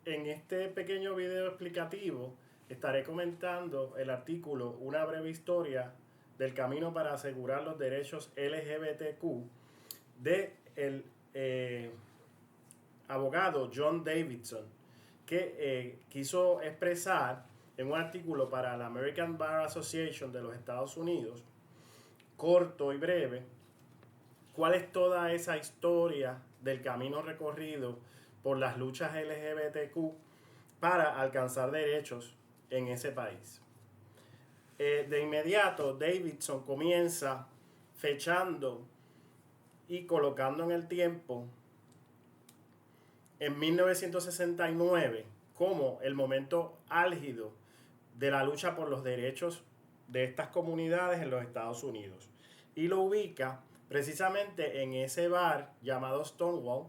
En este pequeño video explicativo estaré comentando el artículo Una breve historia del camino para asegurar los derechos LGBTQ de el abogado John Davidson, que quiso expresar en un artículo para la American Bar Association de los Estados Unidos, corto y breve, cuál es toda esa historia del camino recorrido por las luchas LGBTQ para alcanzar derechos en ese país. De inmediato, Davidson comienza fechando y colocando en el tiempo en 1969 como el momento álgido de la lucha por los derechos de estas comunidades en los Estados Unidos. Y lo ubica precisamente en ese bar llamado Stonewall,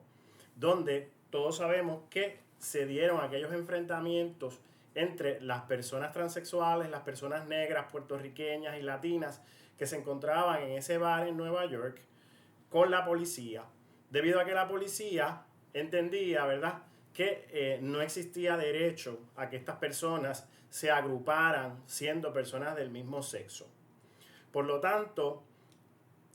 donde todos sabemos que se dieron aquellos enfrentamientos entre las personas transexuales, las personas negras, puertorriqueñas y latinas que se encontraban en ese bar en Nueva York con la policía, debido a que la policía entendía, ¿verdad?, que no existía derecho a que estas personas se agruparan siendo personas del mismo sexo. Por lo tanto,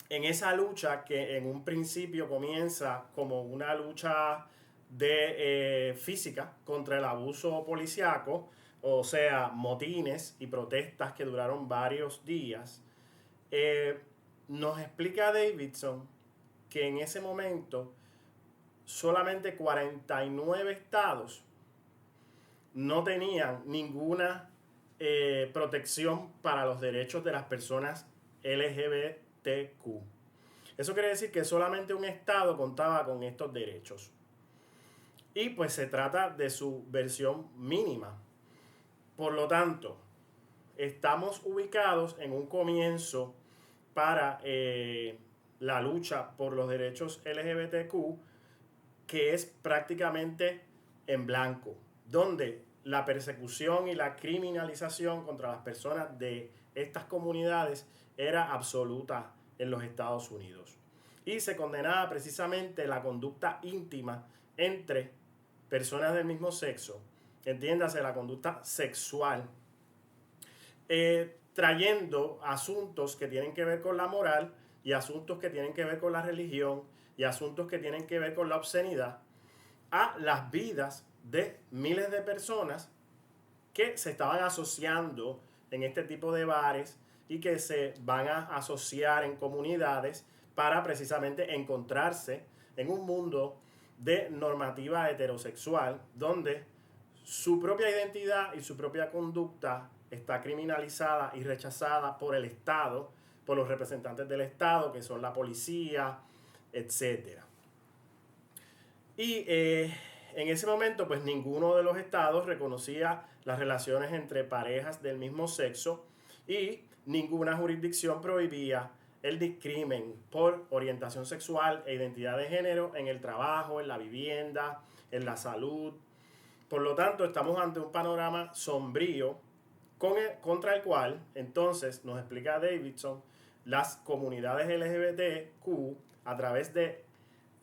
en esa lucha que en un principio comienza como una lucha de física contra el abuso policíaco, o sea, motines y protestas que duraron varios días, nos explica Davidson que en ese momento solamente 49 estados no tenían ninguna protección para los derechos de las personas LGBTQ. Eso quiere decir que solamente un estado contaba con estos derechos. Y pues se trata de su versión mínima. Por lo tanto, estamos ubicados en un comienzo para la lucha por los derechos LGBTQ que es prácticamente en blanco, donde la persecución y la criminalización contra las personas de estas comunidades era absoluta en los Estados Unidos. Y se condenaba precisamente la conducta íntima entre personas del mismo sexo, entiéndase la conducta sexual, trayendo asuntos que tienen que ver con la moral y asuntos que tienen que ver con la religión y asuntos que tienen que ver con la obscenidad a las vidas de miles de personas que se estaban asociando en este tipo de bares y que se van a asociar en comunidades para precisamente encontrarse en un mundo de normativa heterosexual donde su propia identidad y su propia conducta está criminalizada y rechazada por el Estado, por los representantes del Estado, que son la policía, etc. Y en ese momento, pues ninguno de los estados reconocía las relaciones entre parejas del mismo sexo y ninguna jurisdicción prohibía el discrimen por orientación sexual e identidad de género en el trabajo, en la vivienda, en la salud. Por lo tanto, estamos ante un panorama sombrío contra el cual, entonces, nos explica Davidson, las comunidades LGBTQ, a través de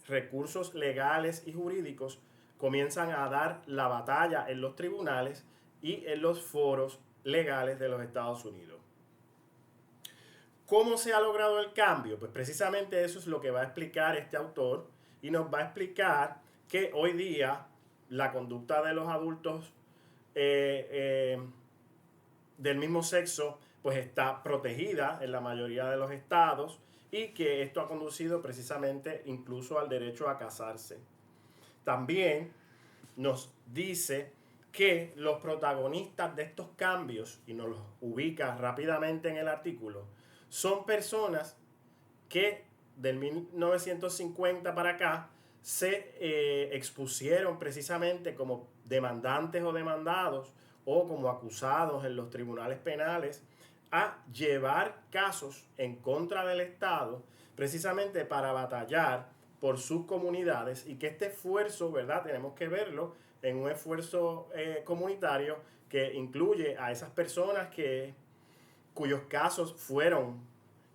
recursos legales y jurídicos, comienzan a dar la batalla en los tribunales y en los foros legales de los Estados Unidos. ¿Cómo se ha logrado el cambio? Pues precisamente eso es lo que va a explicar este autor y nos va a explicar que hoy día la conducta de los adultos del mismo sexo pues está protegida en la mayoría de los estados y que esto ha conducido precisamente incluso al derecho a casarse. También nos dice que los protagonistas de estos cambios, y nos los ubica rápidamente en el artículo, son personas que del 1950 para acá se expusieron precisamente como demandantes o demandados o como acusados en los tribunales penales a llevar casos en contra del Estado precisamente para batallar por sus comunidades y que este esfuerzo, ¿verdad?, tenemos que verlo en un esfuerzo comunitario que incluye a esas personas cuyos casos fueron,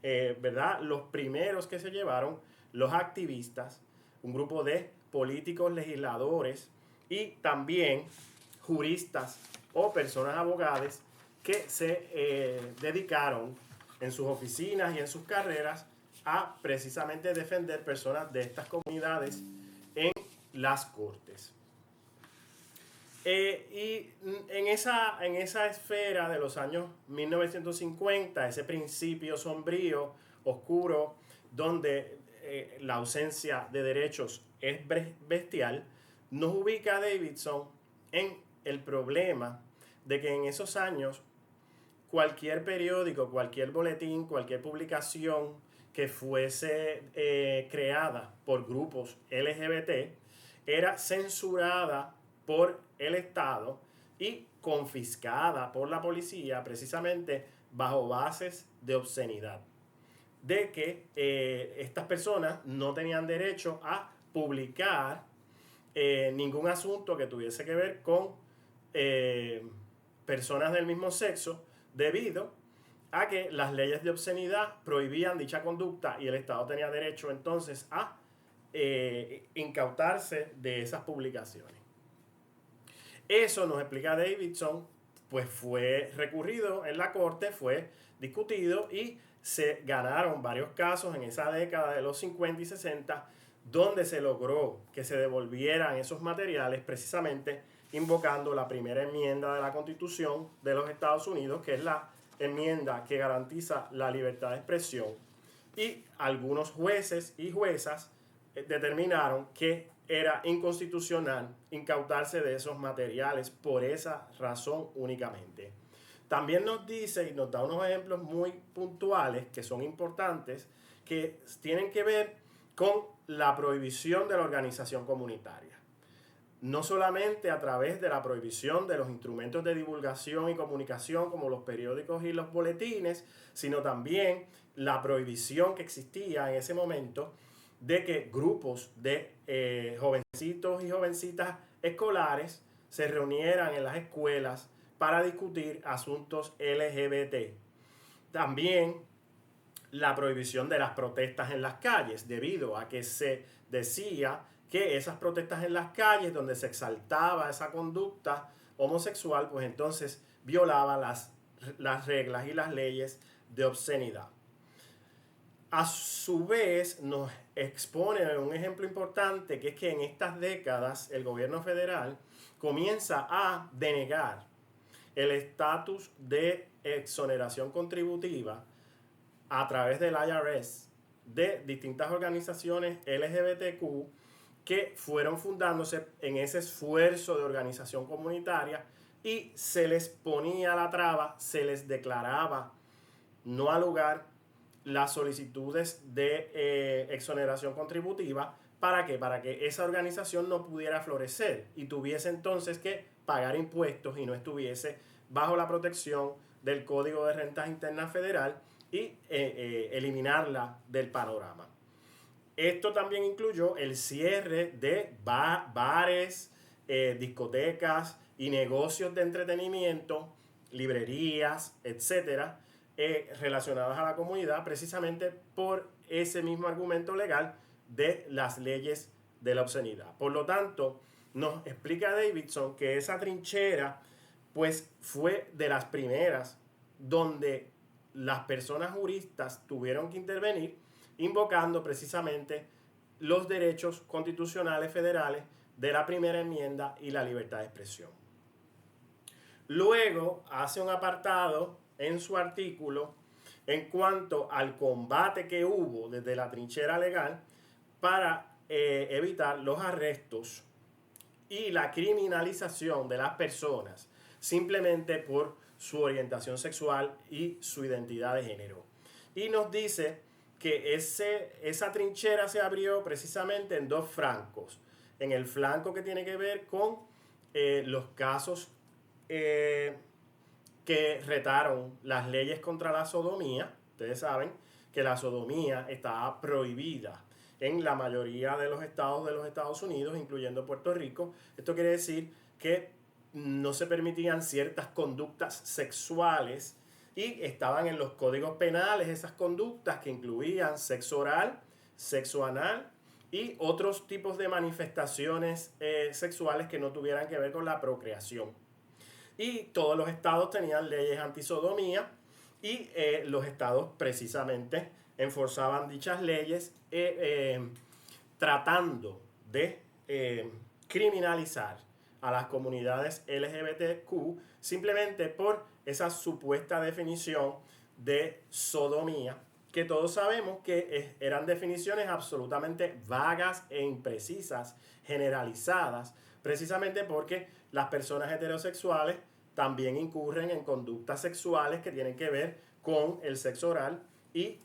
¿verdad?, los primeros que se llevaron, los activistas, un grupo de políticos legisladores y también juristas o personas abogadas que se dedicaron en sus oficinas y en sus carreras a precisamente defender personas de estas comunidades en las cortes. Y en esa esfera de los años 1950, ese principio sombrío, oscuro, donde la ausencia de derechos es bestial, nos ubica a Davidson en el problema de que en esos años cualquier periódico, cualquier boletín, cualquier publicación que fuese creada por grupos LGBT era censurada por el Estado y confiscada por la policía precisamente bajo bases de obscenidad, de que estas personas no tenían derecho a publicar ningún asunto que tuviese que ver con personas del mismo sexo, debido a que las leyes de obscenidad prohibían dicha conducta y el Estado tenía derecho entonces a incautarse de esas publicaciones. Eso nos explica Davidson, pues fue recurrido en la corte, fue discutido y se ganaron varios casos en esa década de los 50 y 60 donde se logró que se devolvieran esos materiales precisamente invocando la primera enmienda de la Constitución de los Estados Unidos, que es la enmienda que garantiza la libertad de expresión. Y algunos jueces y juezas determinaron que era inconstitucional incautarse de esos materiales por esa razón únicamente. También nos dice y nos da unos ejemplos muy puntuales que son importantes, que tienen que ver con la prohibición de la organización comunitaria. No solamente a través de la prohibición de los instrumentos de divulgación y comunicación como los periódicos y los boletines, sino también la prohibición que existía en ese momento de que grupos de jovencitos y jovencitas escolares se reunieran en las escuelas para discutir asuntos LGBT. También la prohibición de las protestas en las calles, debido a que se decía que esas protestas en las calles donde se exaltaba esa conducta homosexual, pues entonces violaba las reglas y las leyes de obscenidad. A su vez nos expone un ejemplo importante, que es que en estas décadas el gobierno federal comienza a denegar el estatus de exoneración contributiva a través del IRS de distintas organizaciones LGBTQ que fueron fundándose en ese esfuerzo de organización comunitaria, y se les ponía la traba, se les declaraba no al lugar las solicitudes de exoneración contributiva. ¿Para qué? Para que esa organización no pudiera florecer y tuviese entonces que pagar impuestos y no estuviese bajo la protección del Código de Rentas Internas Federal y eliminarla del panorama. Esto también incluyó el cierre de bares, discotecas y negocios de entretenimiento, librerías, etcétera, relacionadas a la comunidad, precisamente por ese mismo argumento legal de las leyes de la obscenidad. Por lo tanto, nos explica Davidson que esa trinchera pues fue de las primeras donde las personas juristas tuvieron que intervenir, invocando precisamente los derechos constitucionales federales de la primera enmienda y la libertad de expresión. Luego hace un apartado en su artículo en cuanto al combate que hubo desde la trinchera legal para evitar los arrestos y la criminalización de las personas simplemente por su orientación sexual y su identidad de género. Y nos dice que esa trinchera se abrió precisamente en dos flancos. En el flanco que tiene que ver con los casos que retaron las leyes contra la sodomía. Ustedes saben que la sodomía está prohibida en la mayoría de los estados de los Estados Unidos, incluyendo Puerto Rico. Esto quiere decir que no se permitían ciertas conductas sexuales y estaban en los códigos penales esas conductas que incluían sexo oral, sexo anal y otros tipos de manifestaciones sexuales que no tuvieran que ver con la procreación. Y todos los estados tenían leyes antisodomía y los estados precisamente enforzaban dichas leyes tratando de criminalizar a las comunidades LGBTQ simplemente por esa supuesta definición de sodomía, que todos sabemos que eran definiciones absolutamente vagas e imprecisas, generalizadas, precisamente porque las personas heterosexuales también incurren en conductas sexuales que tienen que ver con el sexo oral y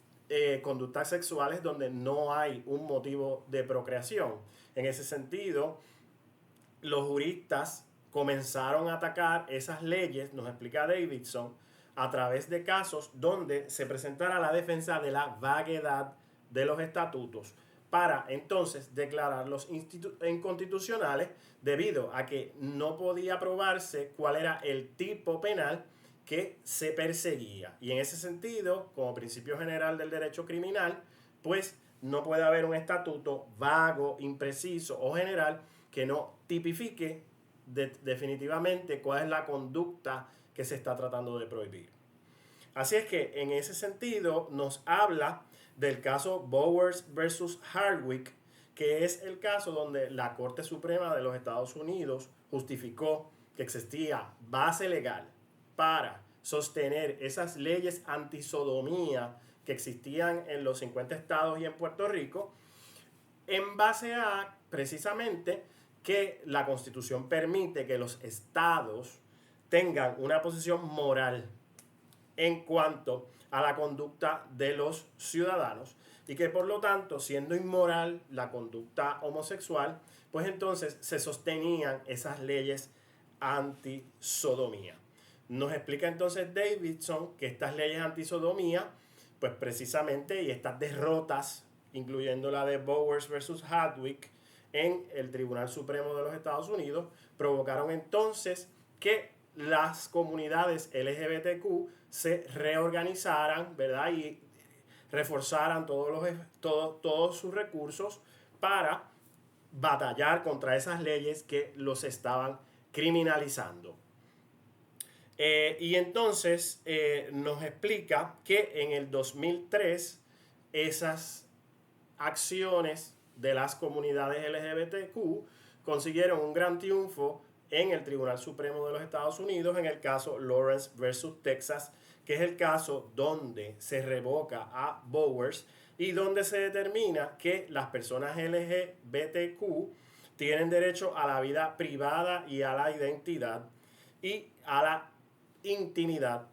conductas sexuales donde no hay un motivo de procreación. En ese sentido, los juristas comenzaron a atacar esas leyes, nos explica Davidson, a través de casos donde se presentara la defensa de la vaguedad de los estatutos para entonces declararlos inconstitucionales debido a que no podía probarse cuál era el tipo penal que se perseguía. Y en ese sentido, como principio general del derecho criminal, pues no puede haber un estatuto vago, impreciso o general que no tipifique definitivamente cuál es la conducta que se está tratando de prohibir. Así es que en ese sentido nos habla del caso Bowers versus Hardwick, que es el caso donde la Corte Suprema de los Estados Unidos justificó que existía base legal para sostener esas leyes antisodomía que existían en los 50 estados y en Puerto Rico, en base a precisamente que la Constitución permite que los estados tengan una posición moral en cuanto a la conducta de los ciudadanos y que por lo tanto, siendo inmoral la conducta homosexual, pues entonces se sostenían esas leyes antisodomía. Nos explica entonces Davidson que estas leyes antisodomía, pues precisamente, y estas derrotas, incluyendo la de Bowers versus Hardwick en el Tribunal Supremo de los Estados Unidos, provocaron entonces que las comunidades LGBTQ se reorganizaran, ¿verdad? Y reforzaran todos sus recursos para batallar contra esas leyes que los estaban criminalizando. Y entonces nos explica que en el 2003 esas acciones de las comunidades LGBTQ consiguieron un gran triunfo en el Tribunal Supremo de los Estados Unidos en el caso Lawrence versus Texas, que es el caso donde se revoca a Bowers y donde se determina que las personas LGBTQ tienen derecho a la vida privada y a la identidad y a la intimidad,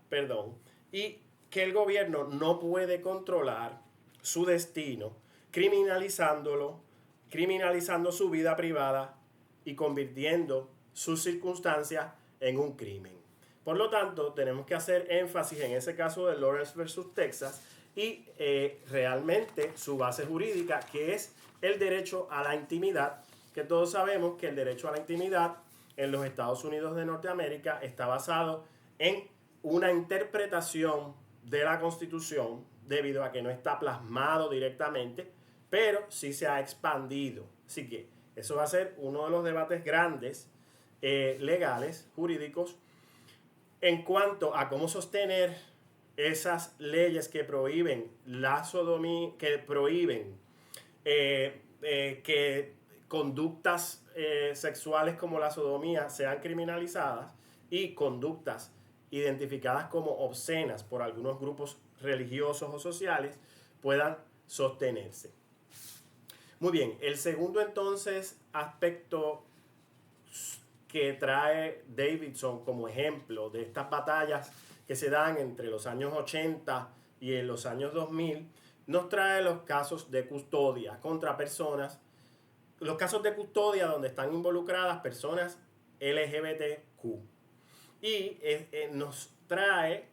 y que el gobierno no puede controlar su destino criminalizando su vida privada y convirtiendo sus circunstancias en un crimen. Por lo tanto, tenemos que hacer énfasis en ese caso de Lawrence versus Texas y realmente su base jurídica, que es el derecho a la intimidad, que todos sabemos que el derecho a la intimidad en los Estados Unidos de Norteamérica está basado en una interpretación de la Constitución debido a que no está plasmado directamente, pero sí se ha expandido. Así que eso va a ser uno de los debates grandes legales, jurídicos, en cuanto a cómo sostener esas leyes que prohíben la sodomía, que prohíben que conductas sexuales como la sodomía sean criminalizadas y conductas identificadas como obscenas por algunos grupos religiosos o sociales puedan sostenerse. Muy bien, el segundo entonces aspecto que trae Davidson como ejemplo de estas batallas que se dan entre los años 80 y en los años 2000, nos trae los casos de custodia contra personas, los casos de custodia donde están involucradas personas LGBTQ. Y nos trae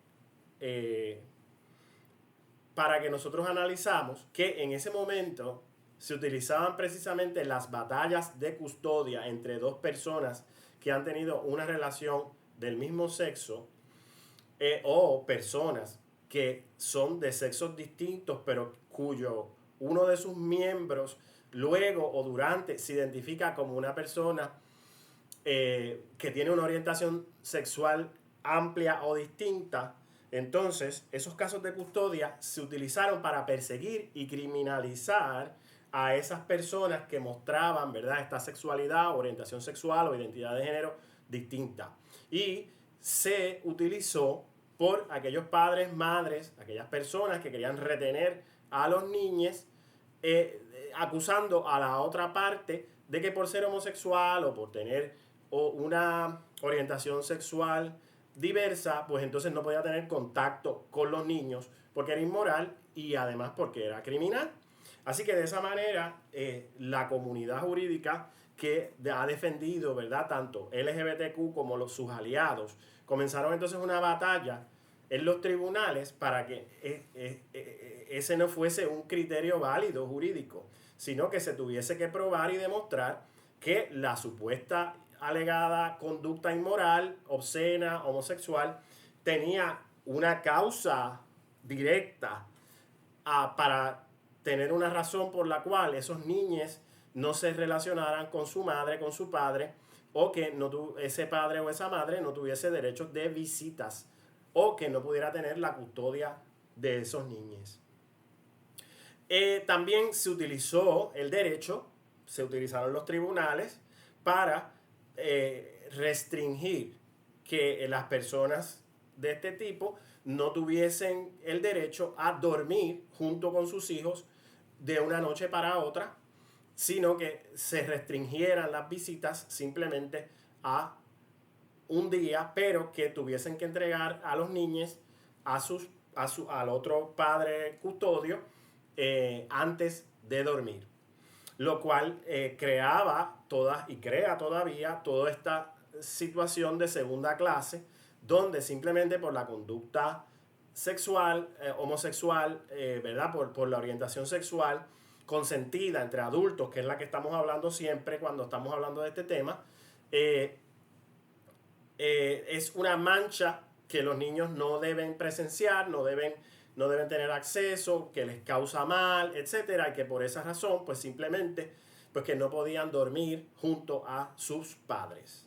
para que nosotros analizamos que en ese momento se utilizaban precisamente las batallas de custodia entre dos personas que han tenido una relación del mismo sexo o personas que son de sexos distintos pero cuyo uno de sus miembros luego o durante se identifica como una persona que tiene una orientación sexual amplia o distinta, entonces esos casos de custodia se utilizaron para perseguir y criminalizar a esas personas que mostraban, ¿verdad?, esta sexualidad, orientación sexual o identidad de género distinta. Y se utilizó por aquellos padres, madres, aquellas personas que querían retener a los niños, acusando a la otra parte de que por ser homosexual o por tener una orientación sexual diversa, pues entonces no podía tener contacto con los niños porque era inmoral y además porque era criminal. Así que de esa manera la comunidad jurídica que ha defendido, ¿verdad?, tanto LGBTQ como sus aliados, comenzaron entonces una batalla en los tribunales para que ese no fuese un criterio válido jurídico, sino que se tuviese que probar y demostrar que la supuesta alegada conducta inmoral, obscena, homosexual, tenía una causa directa para tener una razón por la cual esos niños no se relacionaran con su madre, con su padre, o que ese padre o esa madre no tuviese derechos de visitas, o que no pudiera tener la custodia de esos niños. También se utilizó el derecho, se utilizaron los tribunales para restringir que las personas de este tipo no tuviesen el derecho a dormir junto con sus hijos de una noche para otra, sino que se restringieran las visitas simplemente a un día, pero que tuviesen que entregar a los niños al otro padre custodio antes de dormir. Lo cual creaba y crea todavía toda esta situación de segunda clase, donde simplemente por la conducta sexual, homosexual, ¿verdad?, por la orientación sexual consentida entre adultos, que es la que estamos hablando siempre cuando estamos hablando de este tema, es una mancha que los niños no deben presenciar, no deben tener acceso, que les causa mal, etcétera, y que por esa razón, pues simplemente, pues que no podían dormir junto a sus padres.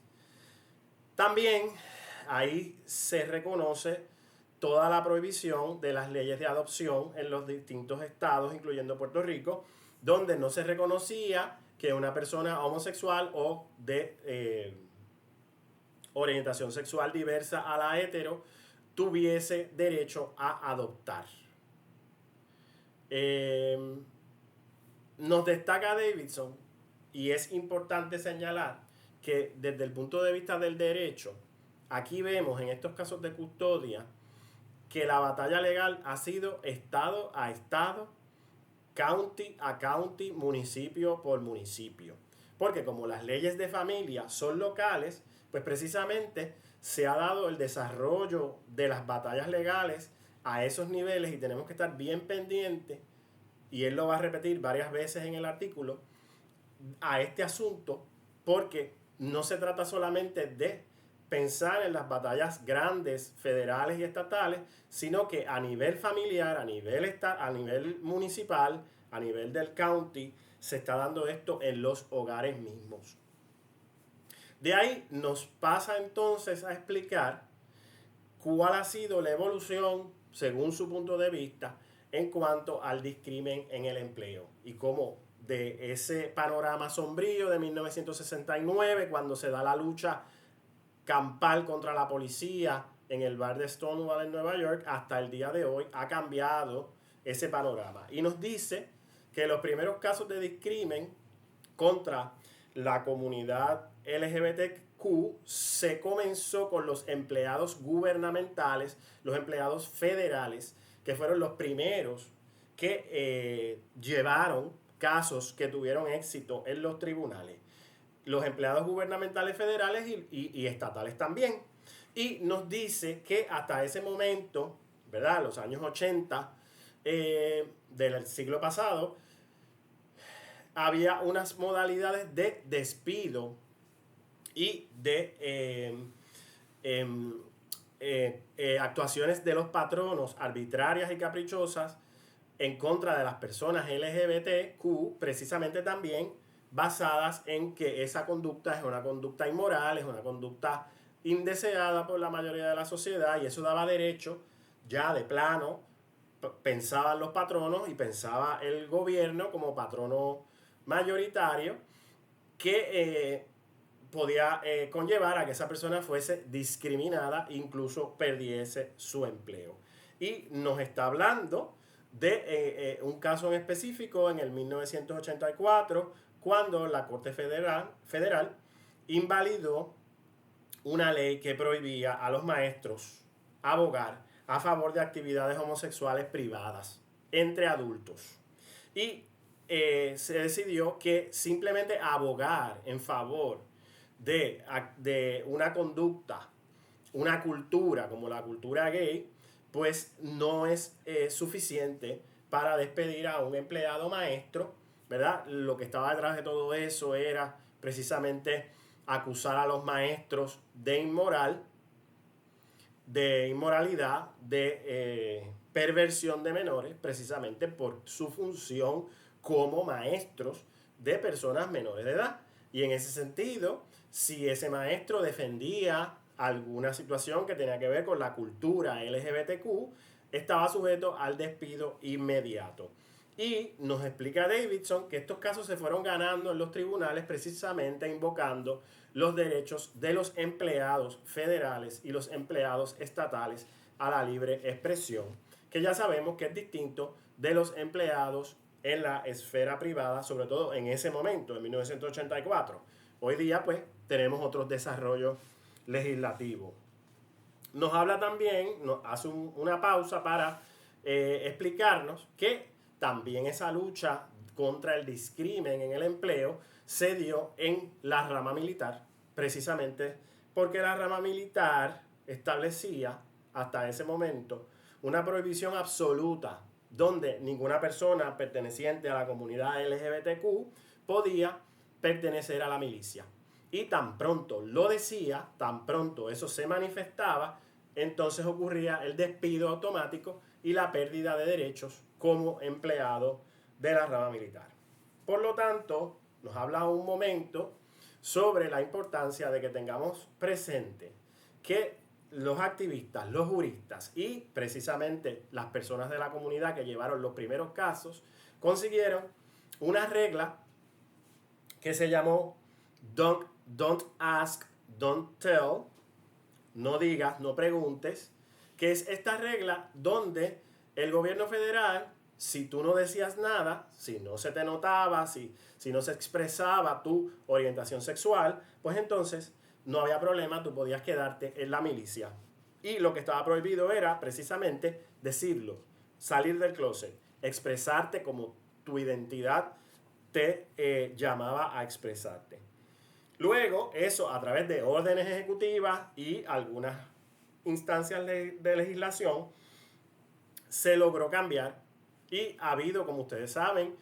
También ahí se reconoce toda la prohibición de las leyes de adopción en los distintos estados, incluyendo Puerto Rico, donde no se reconocía que una persona homosexual o de orientación sexual diversa a la hetero tuviese derecho a adoptar. Nos destaca Davidson, y es importante señalar que desde el punto de vista del derecho, aquí vemos en estos casos de custodia que la batalla legal ha sido estado a estado, county a county, municipio por municipio. Porque como las leyes de familia son locales, pues precisamente se ha dado el desarrollo de las batallas legales a esos niveles y tenemos que estar bien pendientes, y él lo va a repetir varias veces en el artículo, a este asunto, porque no se trata solamente de pensar en las batallas grandes, federales y estatales, sino que a nivel familiar, a nivel municipal, a nivel del county, se está dando esto en los hogares mismos. De ahí nos pasa entonces a explicar cuál ha sido la evolución, según su punto de vista, en cuanto al discrimen en el empleo y cómo de ese panorama sombrío de 1969, cuando se da la lucha campal contra la policía en el bar de Stonewall en Nueva York, hasta el día de hoy ha cambiado ese panorama. Y nos dice que los primeros casos de discrimen contra la comunidad LGBTQ se comenzó con los empleados gubernamentales, los empleados federales, que fueron los primeros que llevaron casos que tuvieron éxito en los tribunales. Los empleados gubernamentales federales y estatales también. Y nos dice que hasta ese momento, ¿verdad?, los años 80 del siglo pasado, había unas modalidades de despido y de actuaciones de los patronos arbitrarias y caprichosas en contra de las personas LGBTQ, precisamente también basadas en que esa conducta es una conducta inmoral, es una conducta indeseada por la mayoría de la sociedad, y eso daba derecho ya de plano, pensaban los patronos y pensaba el gobierno como patrono mayoritario, que podía conllevar a que esa persona fuese discriminada, incluso perdiese su empleo. Y nos está hablando de un caso en específico en el 1984, cuando la Corte Federal invalidó una ley que prohibía a los maestros abogar a favor de actividades homosexuales privadas entre adultos. Y se decidió que simplemente abogar en favor de una conducta, una cultura como la cultura gay, pues no es suficiente para despedir a un empleado maestro, ¿verdad? Lo que estaba detrás de todo eso era precisamente acusar a los maestros de inmoralidad, de perversión de menores, precisamente por su función como maestros de personas menores de edad. Y en ese sentido, si ese maestro defendía alguna situación que tenía que ver con la cultura LGBTQ, estaba sujeto al despido inmediato. Y nos explica Davidson que estos casos se fueron ganando en los tribunales precisamente invocando los derechos de los empleados federales y los empleados estatales a la libre expresión, que ya sabemos que es distinto de los empleados en la esfera privada, sobre todo en ese momento, en 1984. Hoy día, pues, tenemos otros desarrollos legislativos. Nos habla también, nos hace una pausa para explicarnos que también esa lucha contra el discrimen en el empleo se dio en la rama militar, precisamente porque la rama militar establecía hasta ese momento una prohibición absoluta donde ninguna persona perteneciente a la comunidad LGBTQ podía pertenecer a la milicia. Y tan pronto lo decía, tan pronto eso se manifestaba, entonces ocurría el despido automático y la pérdida de derechos como empleado de la rama militar. Por lo tanto, nos habla un momento sobre la importancia de que tengamos presente que los activistas, los juristas y precisamente las personas de la comunidad que llevaron los primeros casos consiguieron una regla que se llamó Don't Ask, Don't Tell, no digas, no preguntes, que es esta regla donde el gobierno federal, si tú no decías nada, si no se te notaba, si no se expresaba tu orientación sexual, pues entonces no había problema, tú podías quedarte en la milicia. Y lo que estaba prohibido era precisamente decirlo, salir del closet, expresarte como tu identidad te llamaba a expresarte. Luego, eso a través de órdenes ejecutivas y algunas instancias de legislación, se logró cambiar y ha habido, como ustedes saben,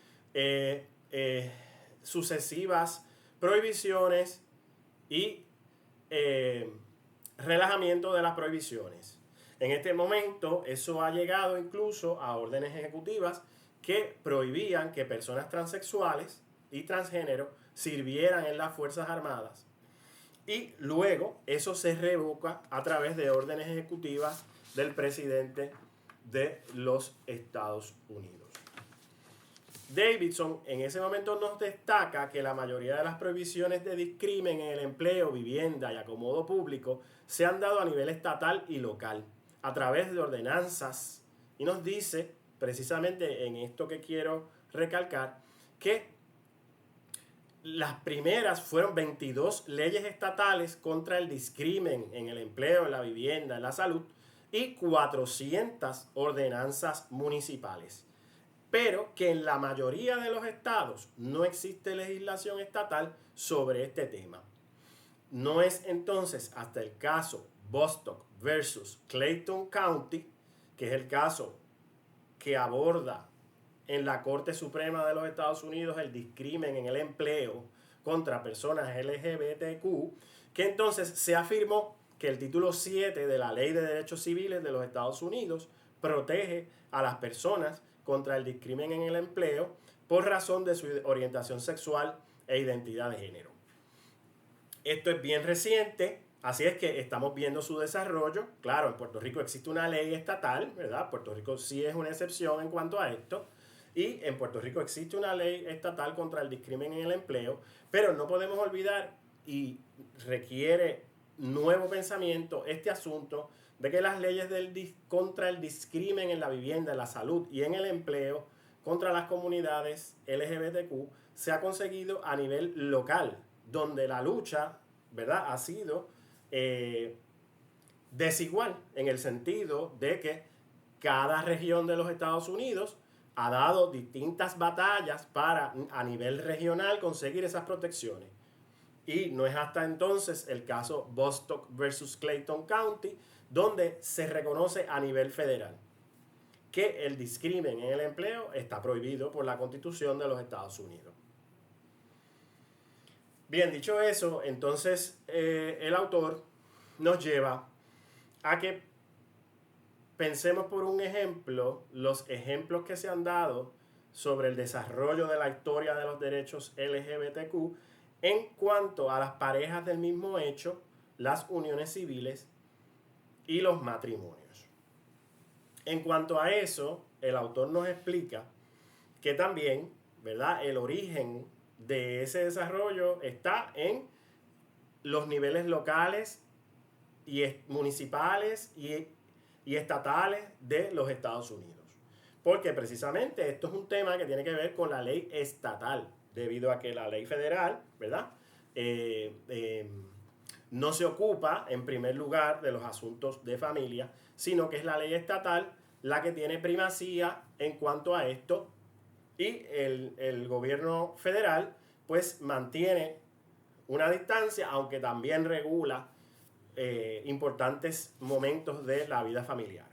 sucesivas prohibiciones y relajamiento de las prohibiciones. En este momento eso ha llegado incluso a órdenes ejecutivas que prohibían que personas transexuales y transgénero sirvieran en las Fuerzas Armadas. Y luego eso se revoca a través de órdenes ejecutivas del presidente de los Estados Unidos. Davidson en ese momento nos destaca que la mayoría de las prohibiciones de discrimen en el empleo, vivienda y acomodo público se han dado a nivel estatal y local, a través de ordenanzas. Y nos dice, precisamente en esto que quiero recalcar, que las primeras fueron 22 leyes estatales contra el discrimen en el empleo, en la vivienda, en la salud, y 400 ordenanzas municipales. Pero que en la mayoría de los estados no existe legislación estatal sobre este tema. No es entonces hasta el caso Bostock versus Clayton County, que es el caso que aborda en la Corte Suprema de los Estados Unidos el discrimen en el empleo contra personas LGBTQ, que entonces se afirmó que el título 7 de la Ley de Derechos Civiles de los Estados Unidos protege a las personas contra el discrimen en el empleo por razón de su orientación sexual e identidad de género. Esto es bien reciente, así es que estamos viendo su desarrollo. Claro, en Puerto Rico existe una ley estatal, ¿verdad? Puerto Rico sí es una excepción en cuanto a esto. Y en Puerto Rico existe una ley estatal contra el discrimen en el empleo, pero no podemos olvidar y requiere nuevo pensamiento este asunto de que las leyes contra el discrimen en la vivienda, en la salud y en el empleo contra las comunidades LGBTQ se ha conseguido a nivel local, donde la lucha, ¿verdad?, ha sido desigual en el sentido de que cada región de los Estados Unidos ha dado distintas batallas para a nivel regional conseguir esas protecciones. Y no es hasta entonces el caso Bostock versus Clayton County, donde se reconoce a nivel federal que el discrimen en el empleo está prohibido por la Constitución de los Estados Unidos. Bien, dicho eso, entonces el autor nos lleva a que pensemos por un ejemplo los ejemplos que se han dado sobre el desarrollo de la historia de los derechos LGBTQ en cuanto a las parejas del mismo hecho, las uniones civiles y los matrimonios. En cuanto a eso, el autor nos explica que también, ¿verdad?, el origen de ese desarrollo está en los niveles locales y municipales y estatales de los Estados Unidos. Porque precisamente esto es un tema que tiene que ver con la ley estatal, debido a que la ley federal, ¿verdad?, no se ocupa en primer lugar de los asuntos de familia, sino que es la ley estatal la que tiene primacía en cuanto a esto, y el gobierno federal pues mantiene una distancia, aunque también regula importantes momentos de la vida familiar.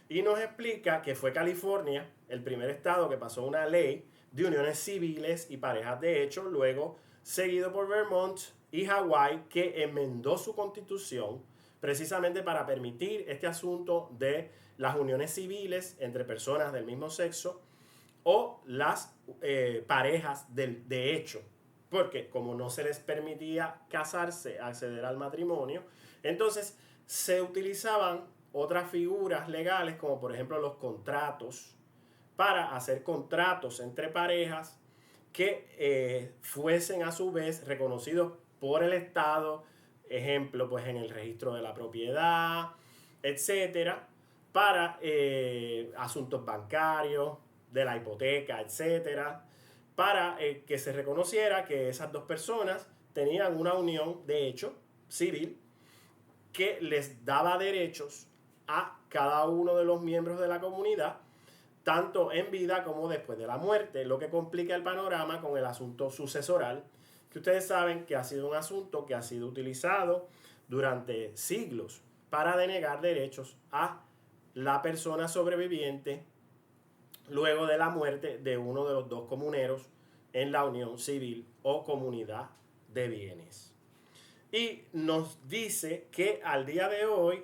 Y nos explica que fue California el primer estado que pasó una ley de uniones civiles y parejas de hecho, luego seguido por Vermont y Hawái, que enmendó su constitución precisamente para permitir este asunto de las uniones civiles entre personas del mismo sexo o las parejas de hecho, porque como no se les permitía casarse, acceder al matrimonio, entonces se utilizaban otras figuras legales como por ejemplo los contratos para hacer contratos entre parejas que fuesen a su vez reconocidos por el Estado, ejemplo pues en el registro de la propiedad, etcétera, para asuntos bancarios, de la hipoteca, etcétera, para que se reconociera que esas dos personas tenían una unión de hecho civil que les daba derechos a cada uno de los miembros de la comunidad, tanto en vida como después de la muerte, lo que complica el panorama con el asunto sucesoral, que ustedes saben que ha sido un asunto que ha sido utilizado durante siglos para denegar derechos a la persona sobreviviente luego de la muerte de uno de los dos comuneros en la unión civil o comunidad de bienes. Y nos dice que al día de hoy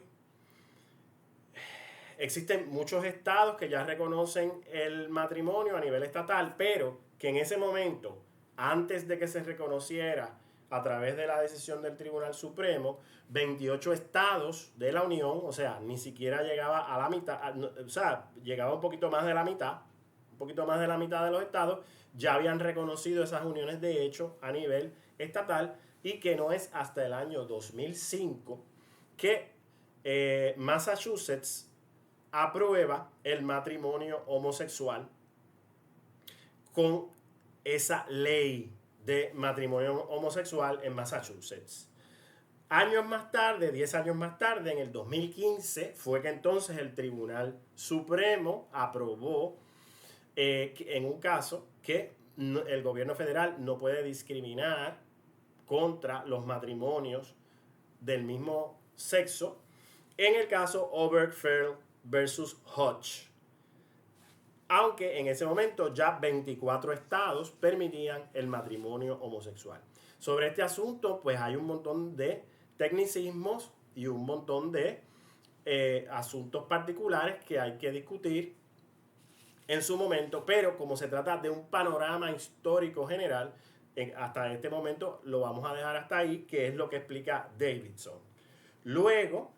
existen muchos estados que ya reconocen el matrimonio a nivel estatal, pero que en ese momento, antes de que se reconociera a través de la decisión del Tribunal Supremo, 28 estados de la Unión, o sea, ni siquiera llegaba a la mitad, o sea, llegaba un poquito más de la mitad de los estados, ya habían reconocido esas uniones de hecho a nivel estatal, y que no es hasta el año 2005 que Massachusetts aprueba el matrimonio homosexual con esa ley de matrimonio homosexual en Massachusetts. Años más tarde, 10 años más tarde, en el 2015, fue que entonces el Tribunal Supremo aprobó en un caso que el gobierno federal no puede discriminar contra los matrimonios del mismo sexo, en el caso Obergefell versus Hodge. Aunque en ese momento ya 24 estados permitían el matrimonio homosexual. Sobre este asunto, pues hay un montón de tecnicismos y un montón de asuntos particulares que hay que discutir en su momento, pero como se trata de un panorama histórico general, hasta este momento lo vamos a dejar hasta ahí, que es lo que explica Davidson. Luego,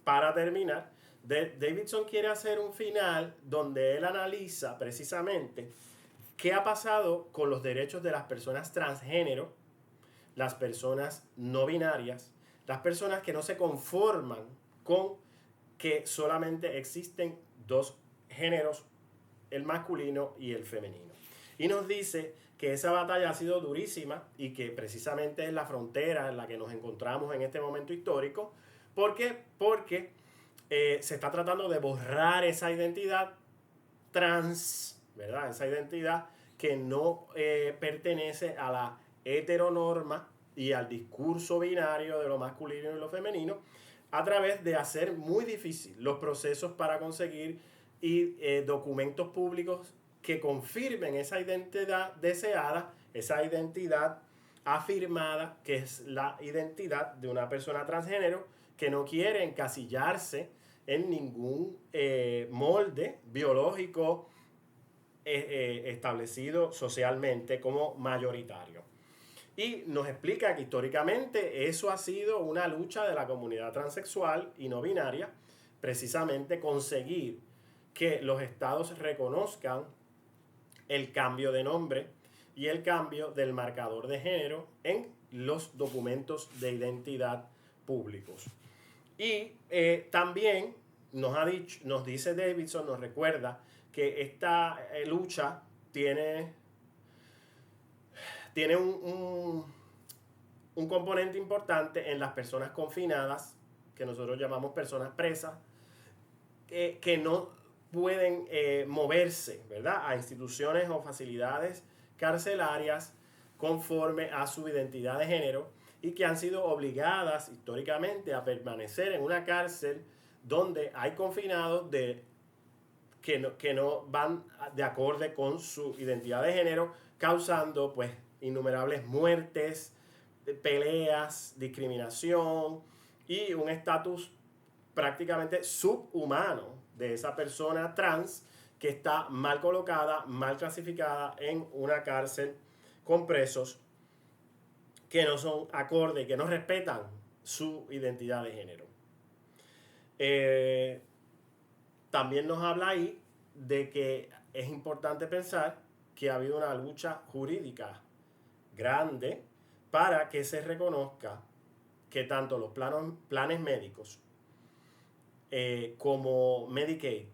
para terminar, Davidson quiere hacer un final donde él analiza precisamente qué ha pasado con los derechos de las personas transgénero, las personas no binarias, las personas que no se conforman con que solamente existen dos géneros, el masculino y el femenino. Y nos dice que esa batalla ha sido durísima y que precisamente es la frontera en la que nos encontramos en este momento histórico. ¿Por qué? Porque se está tratando de borrar esa identidad trans, ¿verdad? Esa identidad que no pertenece a la heteronorma y al discurso binario de lo masculino y lo femenino, a través de hacer muy difícil los procesos para conseguir documentos públicos que confirmen esa identidad deseada, esa identidad afirmada, que es la identidad de una persona transgénero que no quiere encasillarse en ningún molde biológico establecido socialmente como mayoritario. Y nos explica que históricamente eso ha sido una lucha de la comunidad transexual y no binaria, precisamente conseguir que los estados reconozcan el cambio de nombre y el cambio del marcador de género en los documentos de identidad públicos. Y también nos dice Davidson, nos recuerda que esta lucha tiene un componente importante en las personas confinadas, que nosotros llamamos personas presas, que no pueden moverse, ¿verdad?, a instituciones o facilidades carcelarias conforme a su identidad de género y que han sido obligadas históricamente a permanecer en una cárcel donde hay confinados que no van de acorde con su identidad de género, causando pues innumerables muertes, peleas, discriminación y un estatus prácticamente subhumano de esa persona trans que está mal colocada, mal clasificada en una cárcel con presos que no son acorde, que no respetan su identidad de género. También nos habla ahí de que es importante pensar que ha habido una lucha jurídica grande para que se reconozca que tanto los planes médicos como Medicaid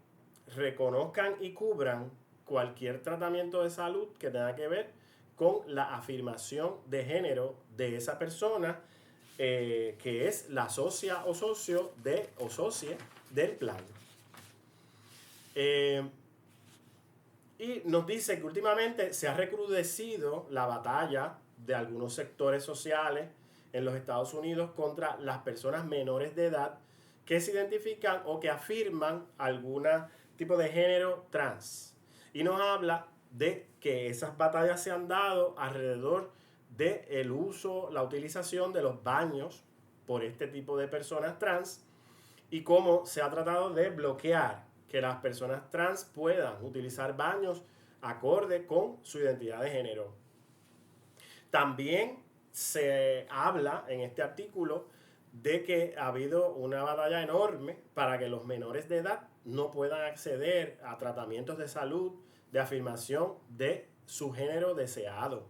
reconozcan y cubran cualquier tratamiento de salud que tenga que ver con la afirmación de género de esa persona que es la socia o socio o socie del plan. Y nos dice que últimamente se ha recrudecido la batalla de algunos sectores sociales en los Estados Unidos contra las personas menores de edad que se identifican o que afirman algún tipo de género trans. Y nos habla de que esas batallas se han dado alrededor del uso, la utilización de los baños por este tipo de personas trans y cómo se ha tratado de bloquear que las personas trans puedan utilizar baños acorde con su identidad de género. También se habla en este artículo de que ha habido una batalla enorme para que los menores de edad no puedan acceder a tratamientos de salud de afirmación de su género deseado.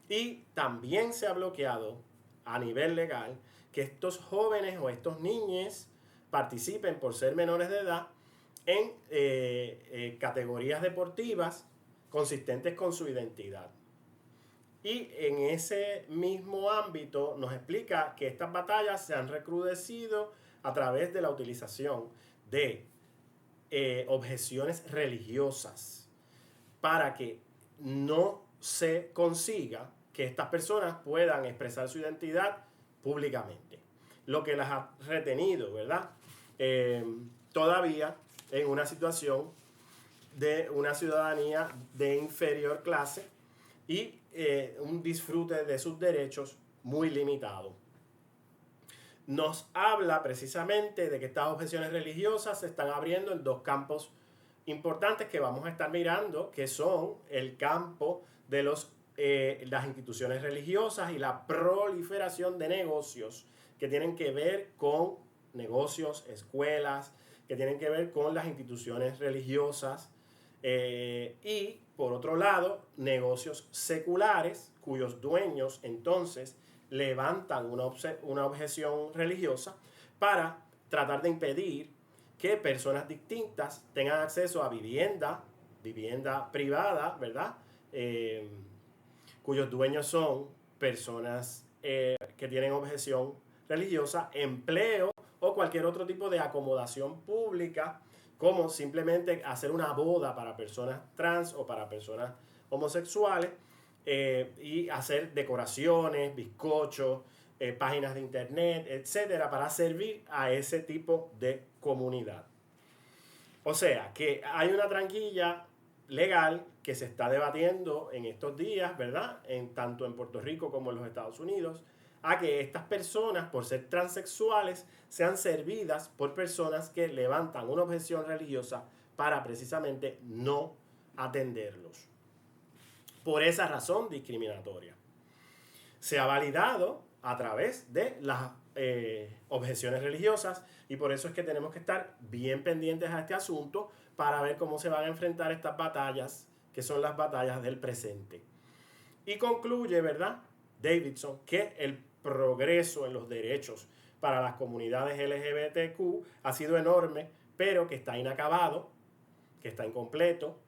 Y también se ha bloqueado a nivel legal que estos jóvenes o estos niños participen por ser menores de edad en categorías deportivas consistentes con su identidad. Y en ese mismo ámbito nos explica que estas batallas se han recrudecido a través de la utilización de objeciones religiosas para que no se consiga que estas personas puedan expresar su identidad públicamente. Lo que las ha retenido, ¿verdad? Todavía en una situación de una ciudadanía de inferior clase y un disfrute de sus derechos muy limitado. Nos habla precisamente de que estas objeciones religiosas se están abriendo en dos campos importantes que vamos a estar mirando, que son el campo de las instituciones religiosas y la proliferación de negocios que tienen que ver con negocios, escuelas, que tienen que ver con las instituciones religiosas, y por otro lado, negocios seculares cuyos dueños entonces levantan una objeción religiosa para tratar de impedir que personas distintas tengan acceso a vivienda privada, ¿verdad? Cuyos dueños son personas que tienen objeción religiosa, empleo o cualquier otro tipo de acomodación pública, como simplemente hacer una boda para personas trans o para personas homosexuales, y hacer decoraciones, bizcochos, páginas de internet, etcétera, para servir a ese tipo de comunidad. O sea, que hay una tranquilla legal que se está debatiendo en estos días, ¿verdad? Tanto en Puerto Rico como en los Estados Unidos, a que estas personas, por ser transexuales, sean servidas por personas que levantan una objeción religiosa para precisamente no atenderlos. Por esa razón discriminatoria. Se ha validado a través de las objeciones religiosas, y por eso es que tenemos que estar bien pendientes a este asunto para ver cómo se van a enfrentar estas batallas, que son las batallas del presente. Y concluye, ¿verdad?, Davidson, que el progreso en los derechos para las comunidades LGBTQ ha sido enorme, pero que está inacabado, que está incompleto,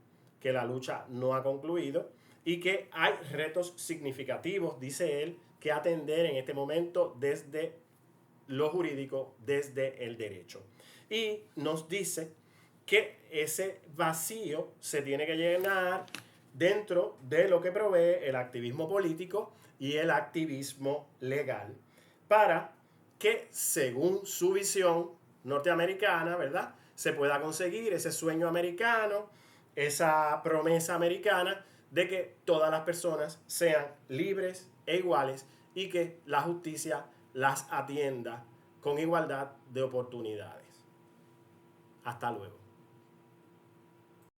que la lucha no ha concluido y que hay retos significativos, dice él, que atender en este momento desde lo jurídico, desde el derecho. Y nos dice que ese vacío se tiene que llenar dentro de lo que provee el activismo político y el activismo legal, para que, según su visión norteamericana, ¿verdad?, se pueda conseguir ese sueño americano, esa promesa americana de que todas las personas sean libres e iguales y que la justicia las atienda con igualdad de oportunidades. Hasta luego.